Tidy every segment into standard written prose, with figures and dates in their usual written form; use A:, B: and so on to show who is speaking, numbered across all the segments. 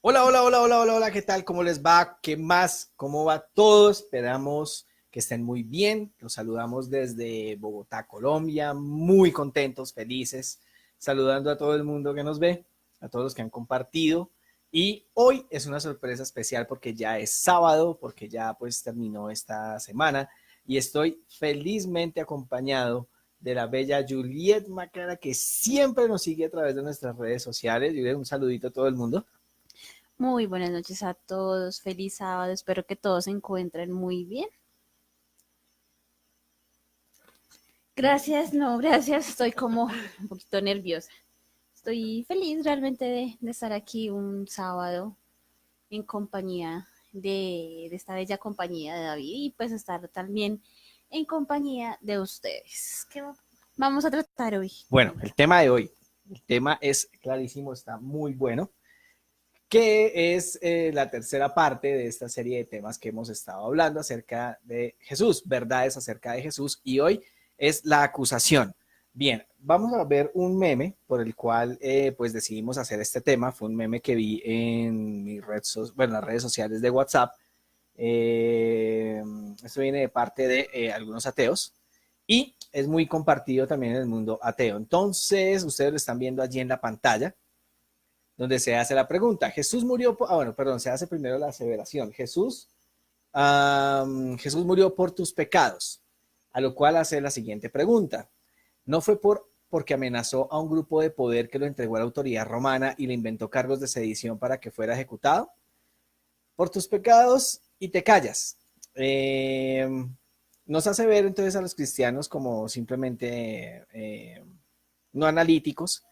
A: Hola, hola, hola, hola, hola, hola, ¿qué tal? ¿Cómo les va? ¿Qué más? ¿Cómo va todo? Esperamos que estén muy bien. Los saludamos desde Bogotá, Colombia, muy contentos, felices, saludando a todo el mundo que nos ve, a todos los que han compartido. Y hoy es una sorpresa especial porque ya es sábado, porque ya pues terminó esta semana y estoy felizmente acompañado de la bella Juliet Macara que siempre nos sigue a través de nuestras redes sociales. Juliet, un saludito a todo el mundo.
B: Muy buenas noches a todos, feliz sábado, espero que todos se encuentren muy bien. Gracias, no, gracias, estoy como un poquito nerviosa. Estoy feliz realmente de estar aquí un sábado en compañía de esta bella compañía de David y pues estar también en compañía de ustedes. ¿Qué vamos a tratar hoy?
A: Bueno, el tema de hoy, el tema es clarísimo, está muy bueno, que es la tercera parte de esta serie de temas que hemos estado hablando acerca de Jesús, verdades acerca de Jesús, y hoy es la acusación. Bien, vamos a ver un meme por el cual pues decidimos hacer este tema. Fue un meme que vi en las redes sociales de WhatsApp. Eh, Esto viene de parte de algunos ateos y es muy compartido también en el mundo ateo. Entonces, ustedes lo están viendo allí en la pantalla, donde se hace la pregunta. Jesús murió bueno, perdón, se hace primero la aseveración. Jesús murió por tus pecados, a lo cual hace la siguiente pregunta. ¿No fue porque amenazó a un grupo de poder que lo entregó a la autoridad romana y le inventó cargos de sedición para que fuera ejecutado? Por tus pecados y te callas. Eh, Nos hace ver entonces a los cristianos como simplemente no analíticos.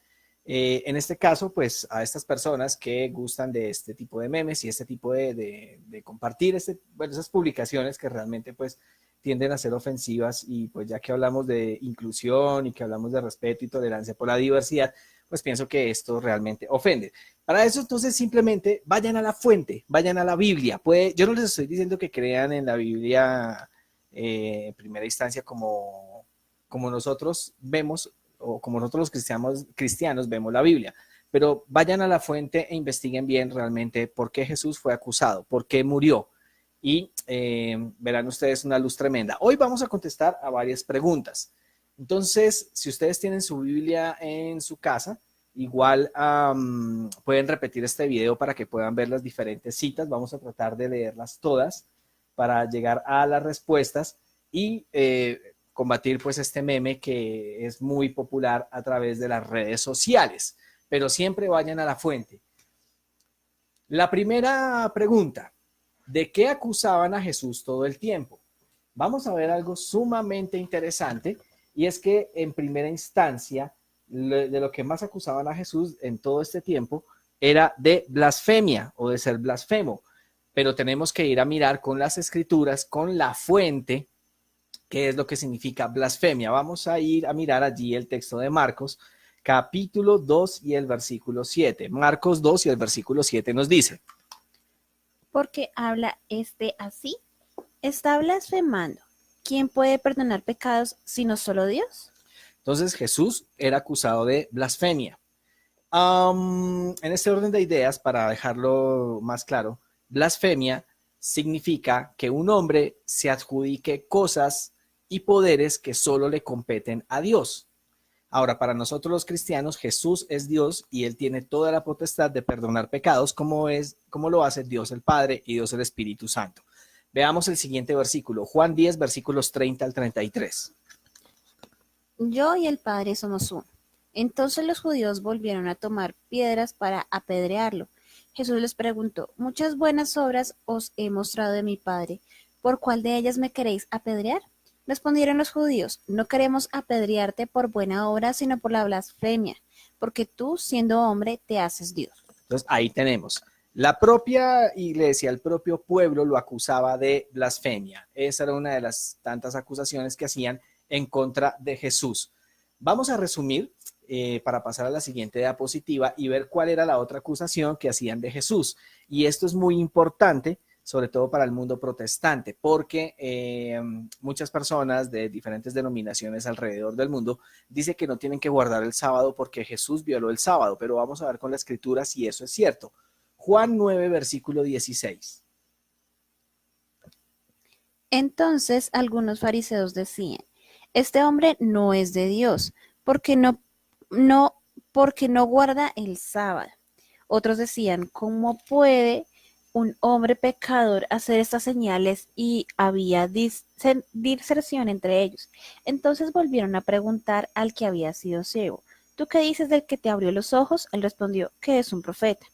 A: En este caso, pues a estas personas que gustan de este tipo de memes y este tipo de compartir esas publicaciones que realmente pues tienden a ser ofensivas y pues ya que hablamos de inclusión y que hablamos de respeto y tolerancia por la diversidad, pues pienso que esto realmente ofende. Para eso entonces simplemente vayan a la fuente, vayan a la Biblia. Yo no les estoy diciendo que crean en la Biblia en primera instancia como nosotros vemos o como nosotros los cristianos vemos la Biblia, pero vayan a la fuente e investiguen bien realmente por qué Jesús fue acusado, por qué murió y verán ustedes una luz tremenda. Hoy vamos a contestar a varias preguntas. Entonces, si ustedes tienen su Biblia en su casa, igual pueden repetir este video para que puedan ver las diferentes citas. Vamos a tratar de leerlas todas para llegar a las respuestas y combatir pues este meme que es muy popular a través de las redes sociales. Pero siempre vayan a la fuente. La primera pregunta, ¿de qué acusaban a Jesús todo el tiempo? Vamos a ver algo sumamente interesante y es que en primera instancia de lo que más acusaban a Jesús en todo este tiempo era de blasfemia o de ser blasfemo, pero tenemos que ir a mirar con las escrituras, con la fuente, qué es lo que significa blasfemia. Vamos a ir a mirar allí el texto de Marcos, capítulo 2 y el versículo 7. Marcos 2 y el versículo 7 nos dice:
B: Porque habla este así, está blasfemando. ¿Quién puede perdonar pecados sino solo Dios?
A: entonces Jesús era acusado de blasfemia. En este orden de ideas, para dejarlo más claro, blasfemia significa que un hombre se adjudique cosas y poderes que solo le competen a Dios. Ahora, para nosotros los cristianos, Jesús es Dios y Él tiene toda la potestad de perdonar pecados, como lo hace Dios el Padre y Dios el Espíritu Santo. Veamos el siguiente versículo, Juan 10, versículos 30 al 33.
B: Yo y el Padre somos uno. Entonces los judíos volvieron a tomar piedras para apedrearlo. Jesús les preguntó, muchas buenas obras os he mostrado de mi Padre. ¿Por cuál de ellas me queréis apedrear? Respondieron los judíos, no queremos apedrearte por buena obra, sino por la blasfemia, porque tú, siendo hombre, te haces Dios.
A: Entonces ahí tenemos. La propia iglesia, el propio pueblo lo acusaba de blasfemia. Esa era una de las tantas acusaciones que hacían en contra de Jesús. Vamos a resumir para pasar a la siguiente diapositiva y ver cuál era la otra acusación que hacían de Jesús. Y esto es muy importante, sobre todo para el mundo protestante, porque muchas personas de diferentes denominaciones alrededor del mundo dicen que no tienen que guardar el sábado porque Jesús violó el sábado, pero vamos a ver con la escritura si eso es cierto. Juan 9, versículo 16.
B: Entonces algunos fariseos decían, este hombre no es de Dios, porque no, porque no guarda el sábado. Otros decían, ¿cómo puede un hombre pecador hacer estas señales? Y había diserción entre ellos. Entonces volvieron a preguntar al que había sido ciego, ¿tú qué dices del que te abrió los ojos? Él respondió, que es un profeta.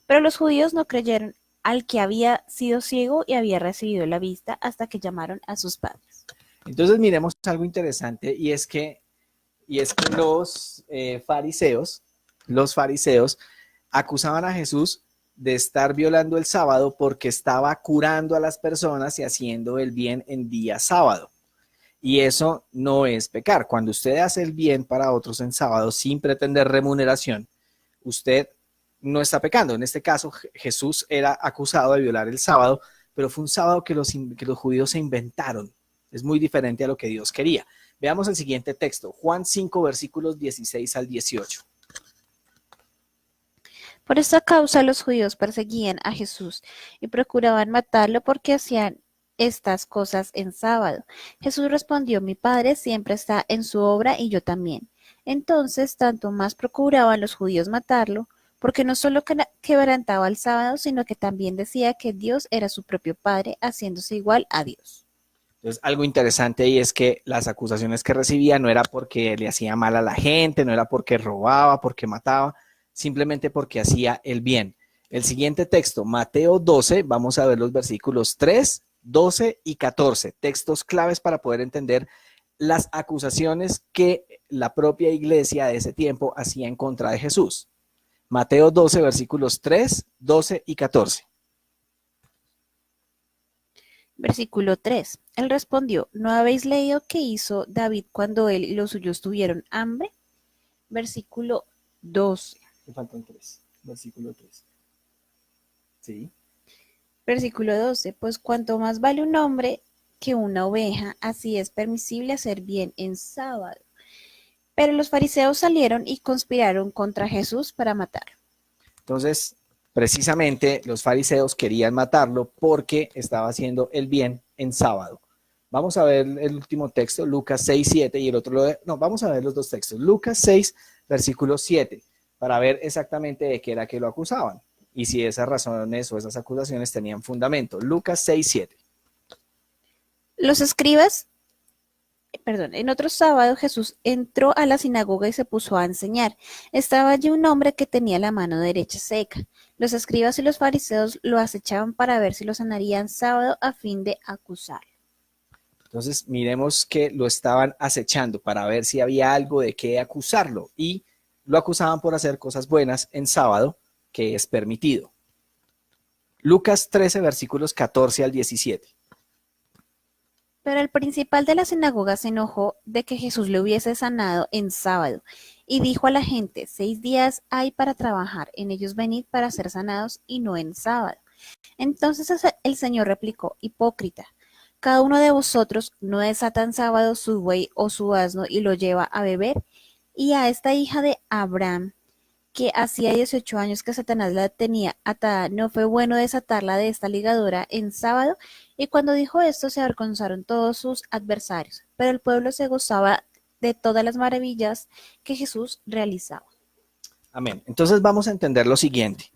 B: Pero los judíos no creyeron al que había sido ciego y había recibido la vista hasta que llamaron a sus padres.
A: Entonces miremos algo interesante y es que los fariseos acusaban a Jesús de estar violando el sábado porque estaba curando a las personas y haciendo el bien en día sábado. Y eso no es pecar. Cuando usted hace el bien para otros en sábado sin pretender remuneración, usted no está pecando. En este caso, Jesús era acusado de violar el sábado, pero fue un sábado que los judíos se inventaron. Es muy diferente a lo que Dios quería. Veamos el siguiente texto, Juan 5, versículos 16 al 18.
B: Por esta causa los judíos perseguían a Jesús y procuraban matarlo porque hacían estas cosas en sábado. Jesús respondió, mi Padre siempre está en su obra y yo también. Entonces, tanto más procuraban los judíos matarlo, porque no solo quebrantaba el sábado, sino que también decía que Dios era su propio Padre, haciéndose igual a Dios.
A: Entonces, algo interesante ahí es que las acusaciones que recibía no era porque le hacía mal a la gente, no era porque robaba, porque mataba, simplemente porque hacía el bien. El siguiente texto, Mateo 12, vamos a ver los versículos 3, 12 y 14, textos claves para poder entender las acusaciones que la propia iglesia de ese tiempo hacía en contra de Jesús. Mateo 12, versículos 3, 12 y 14.
B: Versículo 3. Él respondió, ¿no habéis leído qué hizo David cuando él y los suyos tuvieron hambre? Versículo 12.
A: Me faltan 3. Versículo 3. Sí.
B: Versículo 12. Pues cuanto más vale un hombre que una oveja, así es permisible hacer bien en sábado. Pero los fariseos salieron y conspiraron contra Jesús para matarlo.
A: Entonces, precisamente los fariseos querían matarlo porque estaba haciendo el bien en sábado. Vamos a ver el último texto, Lucas 6, 7 y el otro, vamos a ver los dos textos. Lucas 6, versículo 7, para ver exactamente de qué era que lo acusaban y si esas razones o esas acusaciones tenían fundamento. Lucas 6, 7.
B: Los escribas, en otro sábado Jesús entró a la sinagoga y se puso a enseñar. Estaba allí un hombre que tenía la mano derecha seca. Los escribas y los fariseos lo acechaban para ver si lo sanarían sábado a fin de acusarlo.
A: Entonces, miremos que lo estaban acechando para ver si había algo de qué acusarlo y lo acusaban por hacer cosas buenas en sábado, que es permitido. Lucas 13, versículos 14 al 17.
B: Pero el principal de la sinagoga se enojó de que Jesús le hubiese sanado en sábado y dijo a la gente, 6 días hay para trabajar, en ellos venid para ser sanados y no en sábado. Entonces el Señor replicó, hipócrita, cada uno de vosotros no desata en sábado su buey o su asno y lo lleva a beber, y a esta hija de Abraham, que hacía 18 años que Satanás la tenía atada, no fue bueno desatarla de esta ligadura en sábado. Y cuando dijo esto se avergonzaron todos sus adversarios, pero el pueblo se gozaba de todas las maravillas que Jesús realizaba.
A: Amén. Entonces vamos a entender lo siguiente.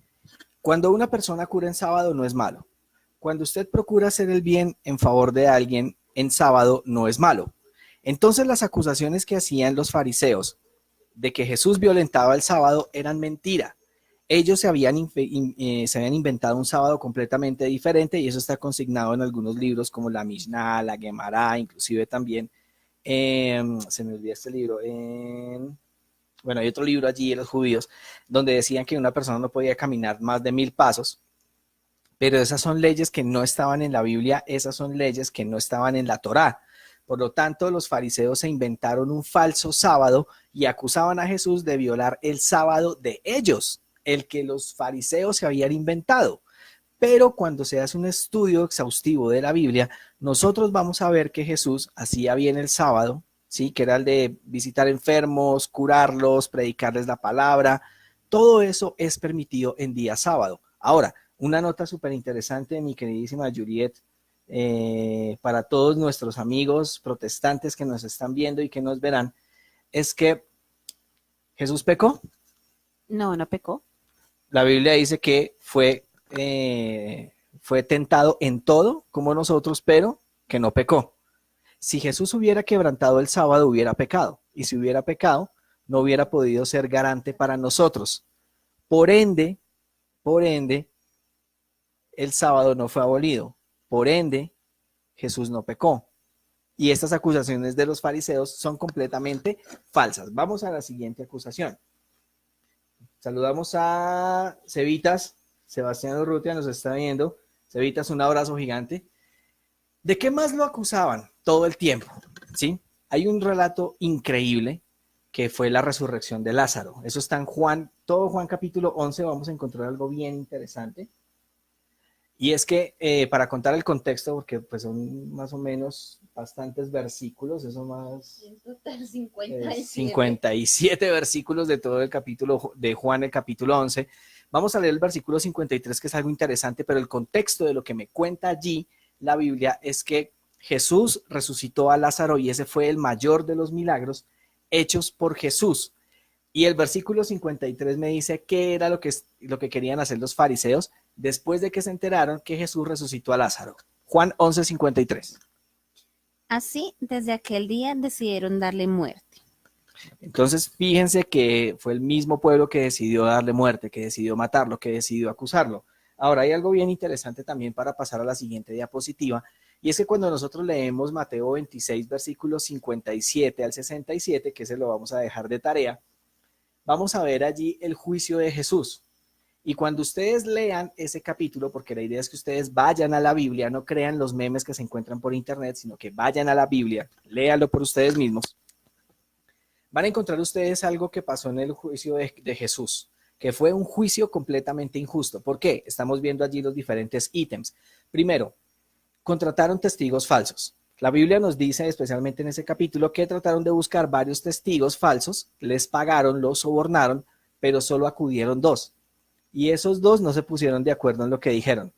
A: Cuando una persona cura en sábado no es malo. Cuando usted procura hacer el bien en favor de alguien en sábado no es malo. Entonces las acusaciones que hacían los fariseos de que Jesús violentaba el sábado eran mentira. Ellos se habían inventado un sábado completamente diferente y eso está consignado en algunos libros como la Mishnah, la Gemara, inclusive también, se me olvida este libro, bueno, hay otro libro allí de los judíos donde decían que una persona no podía caminar más de 1000 pasos, pero esas son leyes que no estaban en la Biblia, esas son leyes que no estaban en la Torá. Por lo tanto, los fariseos se inventaron un falso sábado y acusaban a Jesús de violar el sábado de ellos, el que los fariseos se habían inventado. Pero cuando se hace un estudio exhaustivo de la Biblia, nosotros vamos a ver que Jesús hacía bien el sábado, ¿sí? Que era el de visitar enfermos, curarlos, predicarles la palabra. Todo eso es permitido en día sábado. Ahora, una nota súper interesante de mi queridísima Juliet, para todos nuestros amigos protestantes que nos están viendo y que nos verán, es que Jesús pecó.
B: No, no pecó.
A: La Biblia dice que fue tentado en todo como nosotros, pero que no pecó. Si Jesús hubiera quebrantado el sábado, hubiera pecado. Y si hubiera pecado, no hubiera podido ser garante para nosotros. Por ende, el sábado no fue abolido. Por ende, Jesús no pecó. Y estas acusaciones de los fariseos son completamente falsas. Vamos a la siguiente acusación. Saludamos a Cevitas. Sebastián Urrutia nos está viendo. Cevitas, un abrazo gigante. ¿De qué más lo acusaban todo el tiempo? ¿Sí? Hay un relato increíble que fue la resurrección de Lázaro. Eso está en Juan, todo Juan capítulo 11, vamos a encontrar algo bien interesante. Y es que para contar el contexto, porque pues son más o menos bastantes versículos, eso más 57 versículos de todo el capítulo de Juan, el capítulo 11. Vamos a leer el versículo 53, que es algo interesante, pero el contexto de lo que me cuenta allí la Biblia es que Jesús resucitó a Lázaro y ese fue el mayor de los milagros hechos por Jesús. Y el versículo 53 me dice qué era lo que querían hacer los fariseos después de que se enteraron que Jesús resucitó a Lázaro. Juan 11:53.
B: Así, desde aquel día decidieron darle muerte.
A: Entonces, fíjense que fue el mismo pueblo que decidió darle muerte, que decidió matarlo, que decidió acusarlo. Ahora, hay algo bien interesante también para pasar a la siguiente diapositiva, y es que cuando nosotros leemos Mateo 26, versículos 57 al 67, que se lo vamos a dejar de tarea, vamos a ver allí el juicio de Jesús. Y cuando ustedes lean ese capítulo, porque la idea es que ustedes vayan a la Biblia, no crean los memes que se encuentran por internet, sino que vayan a la Biblia, léanlo por ustedes mismos, van a encontrar ustedes algo que pasó en el juicio de Jesús, que fue un juicio completamente injusto. ¿Por qué? Estamos viendo allí los diferentes ítems. Primero, contrataron testigos falsos. La Biblia nos dice, especialmente en ese capítulo, que trataron de buscar varios testigos falsos, les pagaron, los sobornaron, pero solo acudieron 2. Y esos 2 no se pusieron de acuerdo en lo que dijeron.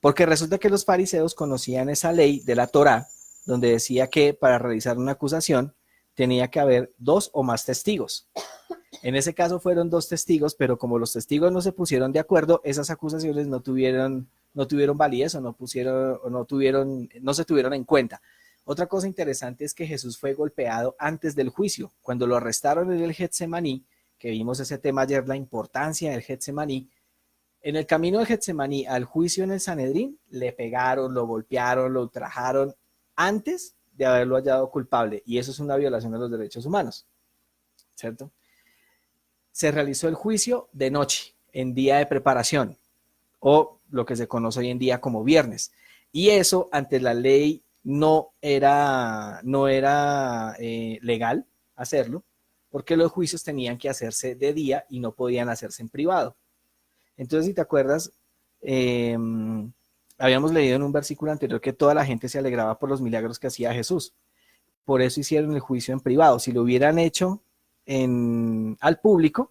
A: Porque resulta que los fariseos conocían esa ley de la Torá, donde decía que para realizar una acusación tenía que haber 2 o más testigos. En ese caso fueron 2 testigos, pero como los testigos no se pusieron de acuerdo, esas acusaciones no tuvieron validez o no se tuvieron en cuenta. Otra cosa interesante es que Jesús fue golpeado antes del juicio. Cuando lo arrestaron en el Getsemaní, que vimos ese tema ayer, la importancia del Getsemaní, en el camino del Getsemaní al juicio en el Sanedrín, le pegaron, lo golpearon, lo ultrajaron antes de haberlo hallado culpable, y eso es una violación de los derechos humanos, ¿cierto? Se realizó el juicio de noche, en día de preparación, o lo que se conoce hoy en día como viernes, y eso ante la ley no era legal hacerlo, porque los juicios tenían que hacerse de día y no podían hacerse en privado. Entonces, si te acuerdas, habíamos leído en un versículo anterior que toda la gente se alegraba por los milagros que hacía Jesús. Por eso hicieron el juicio en privado. Si lo hubieran hecho al público,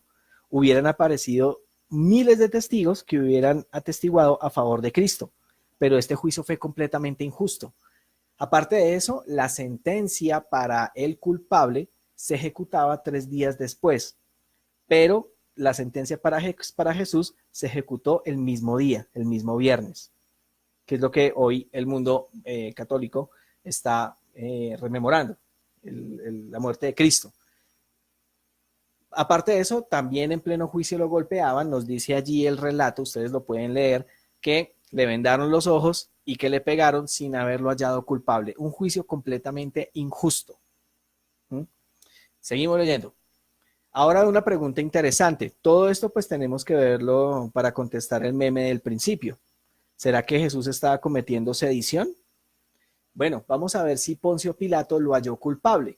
A: hubieran aparecido miles de testigos que hubieran atestiguado a favor de Cristo. Pero este juicio fue completamente injusto. Aparte de eso, la sentencia para el culpable se ejecutaba 3 días después. Pero la sentencia para Jesús se ejecutó el mismo día, el mismo viernes, que es lo que hoy el mundo católico está rememorando, la muerte de Cristo. Aparte de eso, también en pleno juicio lo golpeaban, nos dice allí el relato, ustedes lo pueden leer, que le vendaron los ojos y que le pegaron sin haberlo hallado culpable. Un juicio completamente injusto. Seguimos leyendo. Ahora una pregunta interesante. Todo esto pues tenemos que verlo para contestar el meme del principio. ¿Será que Jesús estaba cometiendo sedición? Bueno, vamos a ver si Poncio Pilato lo halló culpable.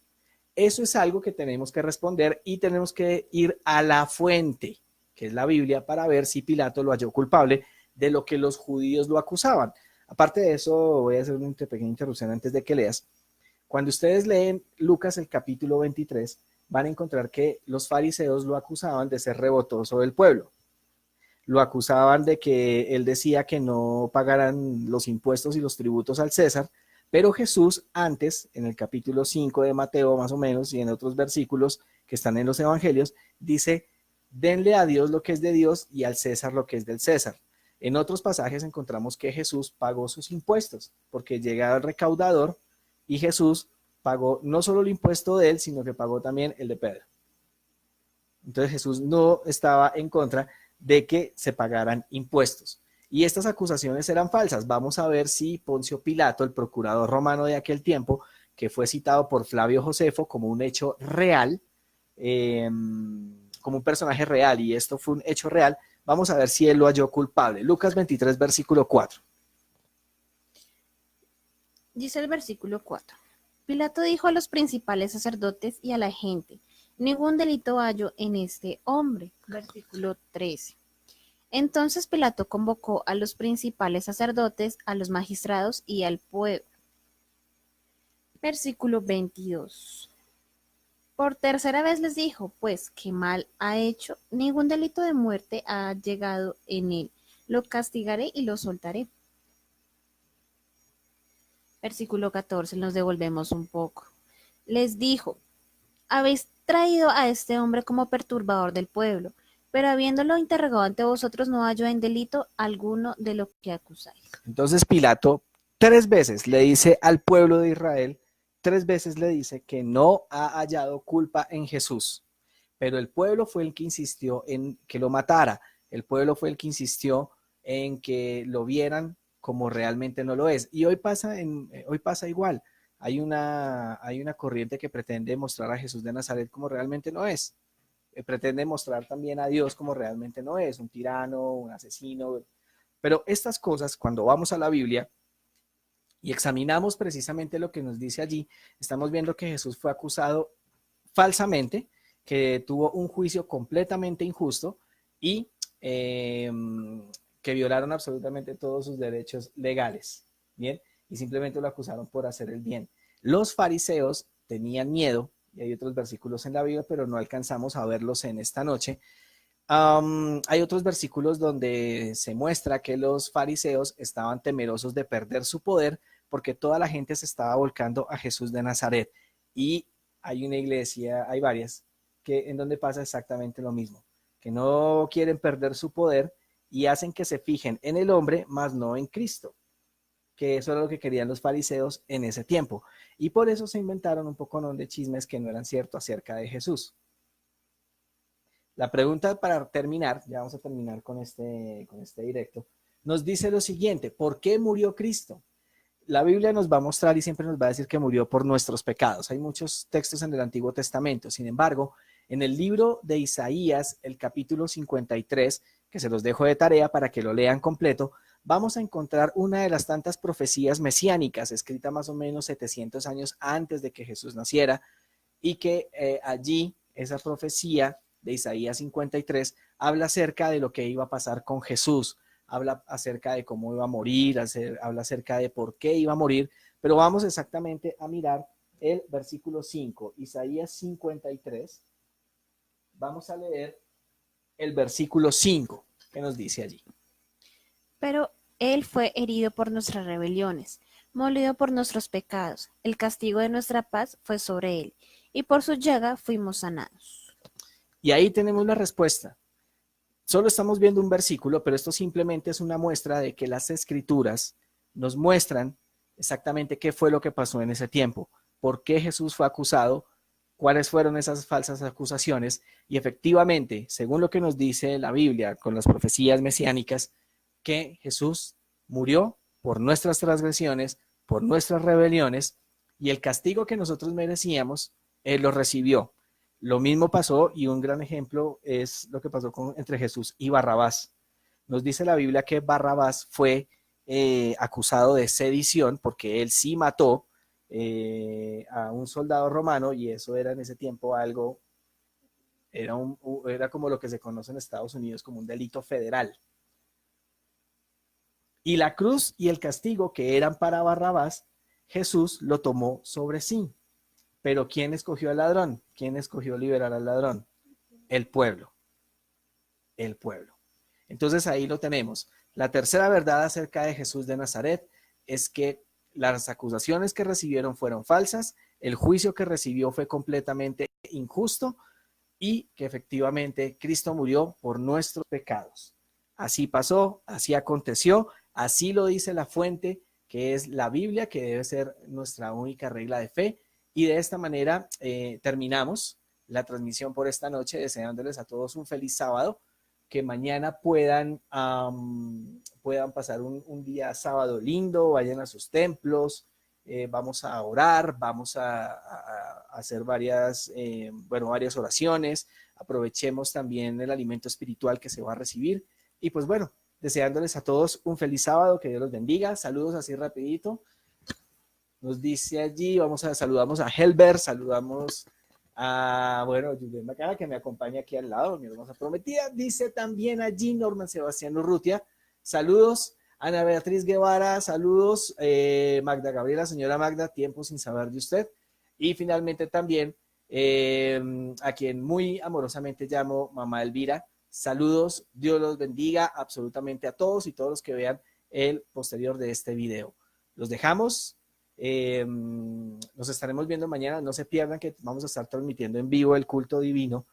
A: Eso es algo que tenemos que responder y tenemos que ir a la fuente, que es la Biblia, para ver si Pilato lo halló culpable de lo que los judíos lo acusaban. Aparte de eso, voy a hacer una pequeña interrupción antes de que leas. Cuando ustedes leen Lucas el capítulo 23, van a encontrar que los fariseos lo acusaban de ser rebotoso del pueblo. lo acusaban de que él decía que no pagaran los impuestos y los tributos al César, pero Jesús antes, en el capítulo 5 de Mateo más o menos, y en otros versículos que están en los evangelios, dice, denle a Dios lo que es de Dios y al César lo que es del César. En otros pasajes encontramos que Jesús pagó sus impuestos, porque llega el recaudador y Jesús pagó no solo el impuesto de él, sino que pagó también el de Pedro. Entonces Jesús no estaba en contra de que se pagaran impuestos. Y estas acusaciones eran falsas. Vamos a ver si Poncio Pilato, el procurador romano de aquel tiempo, que fue citado por Flavio Josefo como un hecho real, como un personaje real, y esto fue un hecho real, vamos a ver si él lo halló culpable. Lucas 23, versículo 4.
B: Dice el versículo 4. Pilato dijo a los principales sacerdotes y a la gente, ningún delito hallo en este hombre. Versículo 13. Entonces Pilato convocó a los principales sacerdotes, a los magistrados y al pueblo. Versículo 22. Por tercera vez les dijo, pues, ¿qué mal ha hecho? Ningún delito de muerte ha llegado en él. Lo castigaré y lo soltaré. Versículo 14, nos devolvemos un poco. Les dijo, habéis traído a este hombre como perturbador del pueblo, pero habiéndolo interrogado ante vosotros no hallo en delito alguno de lo que acusáis.
A: Entonces Pilato 3 veces le dice al pueblo de Israel, 3 veces le dice que no ha hallado culpa en Jesús, pero el pueblo fue el que insistió en que lo matara, el pueblo fue el que insistió en que lo vieran como realmente no lo es. Y hoy pasa igual. Hay una corriente que pretende mostrar a Jesús de Nazaret como realmente no es. Pretende mostrar también a Dios como realmente no es, un tirano, un asesino. Pero estas cosas, cuando vamos a la Biblia y examinamos precisamente lo que nos dice allí, estamos viendo que Jesús fue acusado falsamente, que tuvo un juicio completamente injusto y que violaron absolutamente todos sus derechos legales, ¿bien? Y simplemente lo acusaron por hacer el bien. Los fariseos tenían miedo, y hay otros versículos en la Biblia, pero no alcanzamos a verlos en esta noche. Hay otros versículos donde se muestra que los fariseos estaban temerosos de perder su poder porque toda la gente se estaba volcando a Jesús de Nazaret. Y hay una iglesia, hay varias, que en donde pasa exactamente lo mismo, que no quieren perder su poder y hacen que se fijen en el hombre, más no en Cristo, que eso era lo que querían los fariseos en ese tiempo. Y por eso se inventaron un poco de chismes que no eran ciertos acerca de Jesús. La pregunta para terminar, ya vamos a terminar con este directo, nos dice lo siguiente, ¿por qué murió Cristo? La Biblia nos va a mostrar y siempre nos va a decir que murió por nuestros pecados. Hay muchos textos en el Antiguo Testamento. Sin embargo, en el libro de Isaías, el capítulo 53, que se los dejo de tarea para que lo lean completo, vamos a encontrar una de las tantas profecías mesiánicas, escrita más o menos 700 años antes de que Jesús naciera, y que allí esa profecía de Isaías 53 habla acerca de lo que iba a pasar con Jesús, habla acerca de cómo iba a morir, habla acerca de por qué iba a morir, pero vamos exactamente a mirar el versículo 5, Isaías 53, vamos a leer el versículo 5, que nos dice allí.
B: Pero él fue herido por nuestras rebeliones, molido por nuestros pecados, el castigo de nuestra paz fue sobre él, y por su llaga fuimos sanados.
A: Y ahí tenemos la respuesta. Solo estamos viendo un versículo, pero esto simplemente es una muestra de que las escrituras nos muestran exactamente qué fue lo que pasó en ese tiempo, por qué Jesús fue acusado, cuáles fueron esas falsas acusaciones, y efectivamente, según lo que nos dice la Biblia con las profecías mesiánicas, que Jesús murió por nuestras transgresiones, por nuestras rebeliones, y el castigo que nosotros merecíamos, Él lo recibió. Lo mismo pasó, y un gran ejemplo es lo que pasó entre Jesús y Barrabás. Nos dice la Biblia que Barrabás fue acusado de sedición porque él sí mató a un soldado romano, y eso era en ese tiempo algo, era como lo que se conoce en Estados Unidos como un delito federal. Y la cruz y el castigo que eran para Barrabás, Jesús lo tomó sobre sí. Pero ¿quién escogió al ladrón? ¿Quién escogió liberar al ladrón? El pueblo. El pueblo. Entonces ahí lo tenemos. La tercera verdad acerca de Jesús de Nazaret es que las acusaciones que recibieron fueron falsas, el juicio que recibió fue completamente injusto y que efectivamente Cristo murió por nuestros pecados. Así pasó, así aconteció, así lo dice la fuente, que es la Biblia, que debe ser nuestra única regla de fe. Y de esta manera terminamos la transmisión por esta noche, deseándoles a todos un feliz sábado, que mañana puedan pasar un día sábado lindo, vayan a sus templos, vamos a orar, vamos a hacer varias oraciones, aprovechemos también el alimento espiritual que se va a recibir y pues bueno, deseándoles a todos un feliz sábado, que Dios los bendiga, saludos así rapidito, nos dice allí, saludamos a Helber, saludamos a, Julián Macana, que me acompaña aquí al lado, mi hermosa prometida, dice también allí Norman Sebastián Urrutia, saludos, Ana Beatriz Guevara, saludos, Magda Gabriela, señora Magda, tiempo sin saber de usted, y finalmente también a quien muy amorosamente llamo Mamá Elvira, saludos, Dios los bendiga absolutamente a todos y todos los que vean el posterior de este video. Los dejamos. Nos estaremos viendo mañana, no se pierdan que vamos a estar transmitiendo en vivo el culto divino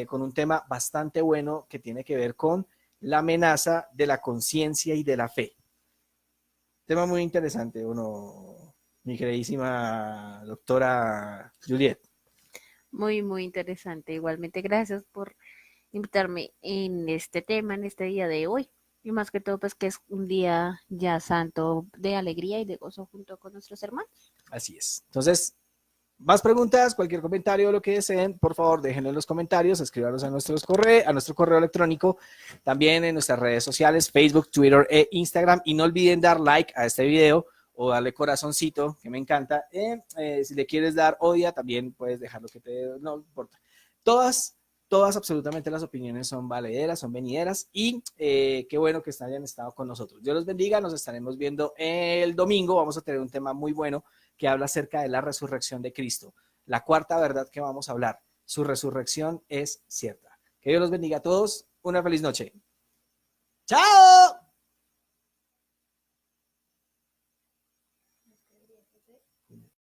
A: con un tema bastante bueno que tiene que ver con la amenaza de la conciencia y de la fe. Tema muy interesante, mi queridísima doctora Juliet.
B: Muy, muy interesante. Igualmente, gracias por invitarme en este tema, en este día de hoy. Y más que todo, pues que es un día ya santo de alegría y de gozo junto con nuestros hermanos.
A: Así es. Entonces, más preguntas, cualquier comentario, lo que deseen, por favor, déjenlo en los comentarios, escríbanos a nuestro correo electrónico, también en nuestras redes sociales, Facebook, Twitter e Instagram. Y no olviden dar like a este video o darle corazoncito, que me encanta. Si le quieres dar odia, también puedes dejar lo que no importa. Todas absolutamente las opiniones son valederas, son venideras y qué bueno que hayan estado con nosotros. Dios los bendiga, nos estaremos viendo el domingo. Vamos a tener un tema muy bueno que habla acerca de la resurrección de Cristo. La cuarta verdad que vamos a hablar, su resurrección es cierta. Que Dios los bendiga a todos, una feliz noche. ¡Chao!